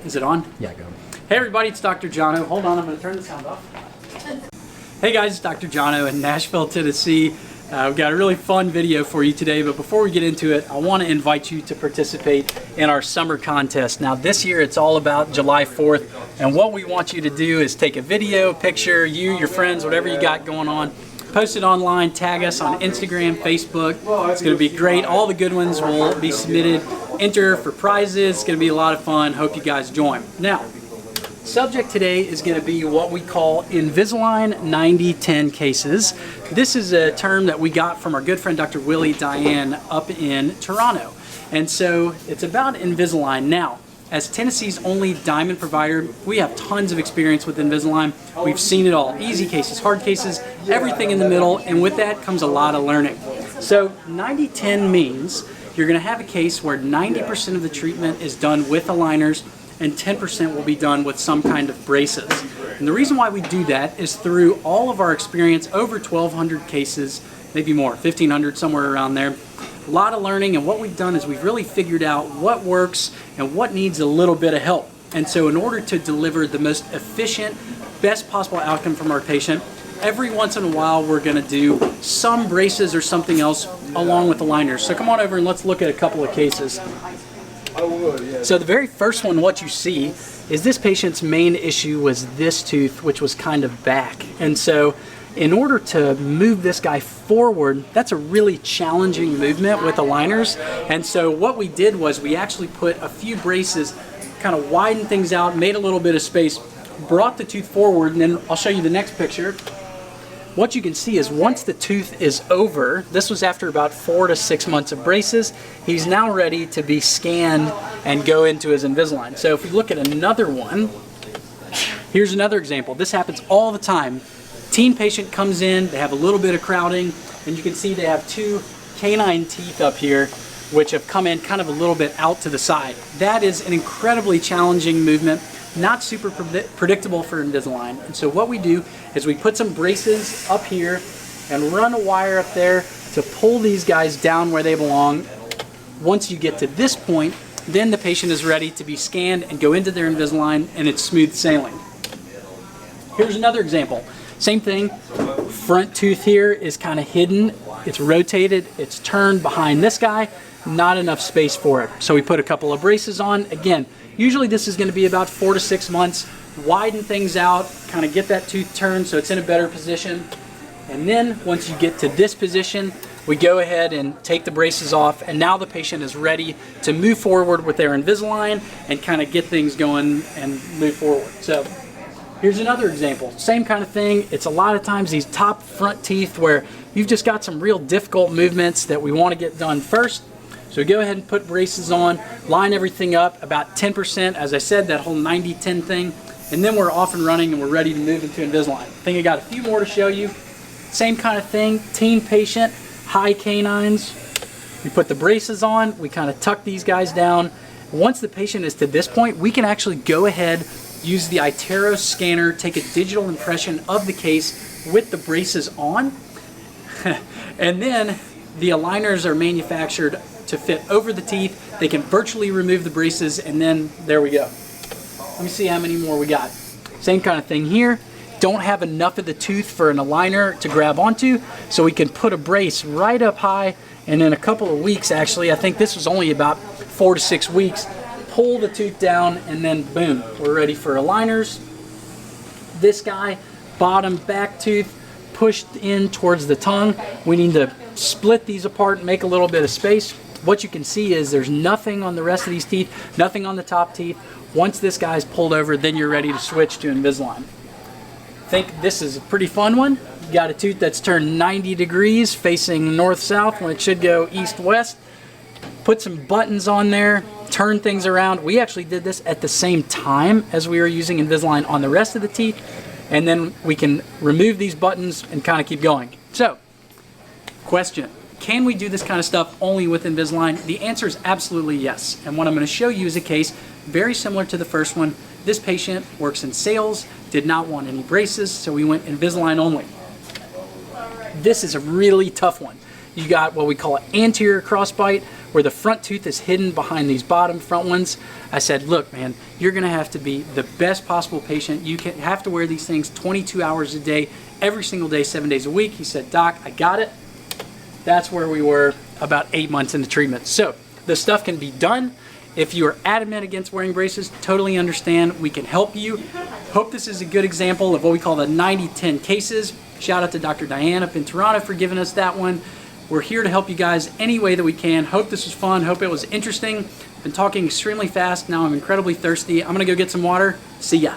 Is it on? Yeah, go. Hey everybody, it's Dr. Jono. Hold on, I'm going to turn the sound off. Hey guys, it's Dr. Jono in Nashville, Tennessee. We've got a really fun video for you today, but before we get into it, I want to invite you to participate in our summer contest. Now this year it's all about July 4th, and what we want you to do is take a video, picture, you, your friends, whatever you got going on, post it online, tag us on Instagram, Facebook. It's going to be great. All the good ones will be submitted. Enter for prizes. It's going to be a lot of fun. Hope you guys join. Now, subject today is going to be what we call Invisalign 90-10 cases. This is a term that we got from our good friend Dr. Willie Diane up in Toronto. And so it's about Invisalign. Now, as Tennessee's only diamond provider, we have tons of experience with Invisalign. We've seen it all. Easy cases, hard cases, everything in the middle, and with that comes a lot of learning. So 90-10 means you're going to have a case where 90% of the treatment is done with aligners and 10% will be done with some kind of braces. And the reason why we do that is through all of our experience, over 1,200 cases, maybe more, 1,500, somewhere around there. A lot of learning, and what we've done is we've really figured out what works and what needs a little bit of help. And so in order to deliver the most efficient, best possible outcome from our patient, every once in a while we're going to do some braces or something else along with aligners. So come on over and let's look at a couple of cases. So the very first one, what you see is this patient's main issue was this tooth, which was kind of back. And so in order to move this guy forward, that's a really challenging movement with aligners. And so what we did was we actually put a few braces, kind of widened things out, made a little bit of space, brought the tooth forward, and then I'll show you the next picture. What you can see is once the tooth is over, this was after about 4 to 6 months of braces, he's now ready to be scanned and go into his Invisalign. So if we look at another one, here's another example. This happens all the time. Teen patient comes in, they have a little bit of crowding, and you can see they have 2 canine teeth up here which have come in kind of a little bit out to the side. That is an incredibly challenging movement, not super predictable for Invisalign. And so what we do is we put some braces up here and run a wire up there to pull these guys down where they belong. Once you get to this point, then the patient is ready to be scanned and go into their Invisalign, and it's smooth sailing. Here's another example. Same thing, front tooth here is kind of hidden, it's rotated, it's turned behind this guy, not enough space for it. So we put a couple of braces on. Again, usually this is going to be about 4 to 6 months. Widen things out, kind of get that tooth turned so it's in a better position. And then once you get to this position, we go ahead and take the braces off, and now the patient is ready to move forward with their Invisalign and kind of get things going and move forward. So here's another example. Same kind of thing. It's a lot of times these top front teeth where you've just got some real difficult movements that we want to get done first. So go ahead and put braces on, line everything up, about 10%, as I said, that whole 90-10 thing, and then we're off and running and we're ready to move into Invisalign. I think I got a few more to show you. Same kind of thing, teen patient, high canines. We put the braces on, we kind of tuck these guys down. Once the patient is to this point, we can actually go ahead, use the iTero scanner, take a digital impression of the case with the braces on, and then the aligners are manufactured to fit over the teeth. They can virtually remove the braces, and then there we go. Let me see how many more we got. Same kind of thing here. Don't have enough of the tooth for an aligner to grab onto, so we can put a brace right up high, and in a couple of weeks, actually, I think this was only about 4 to 6 weeks, pull the tooth down, and then boom, we're ready for aligners. This guy, bottom back tooth, pushed in towards the tongue. We need to split these apart and make a little bit of space. What you can see is there's nothing on the rest of these teeth, nothing on the top teeth. Once this guy's pulled over, then you're ready to switch to Invisalign. I think this is a pretty fun one. You got a tooth that's turned 90 degrees facing north-south when it should go east-west. Put some buttons on there, turn things around. We actually did this at the same time as we were using Invisalign on the rest of the teeth, and then we can remove these buttons and kind of keep going. So, question. Can we do this kind of stuff only with Invisalign? The answer is absolutely yes. And what I'm going to show you is a case very similar to the first one. This patient works in sales, did not want any braces, so we went Invisalign only. This is a really tough one. You got what we call an anterior crossbite, where the front tooth is hidden behind these bottom front ones. I said, look, man, you're gonna have to be the best possible patient. You have to wear these things 22 hours a day, every single day, 7 days a week. He said, Doc, I got it. That's where we were about 8 months into treatment. So the stuff can be done. If you are adamant against wearing braces, totally understand. We can help you. Hope this is a good example of what we call the 90-10 cases. Shout out to Dr. Diane up in Toronto for giving us that one. We're here to help you guys any way that we can. Hope this was fun. Hope it was interesting. Been talking extremely fast. Now I'm incredibly thirsty. I'm gonna go get some water. See ya.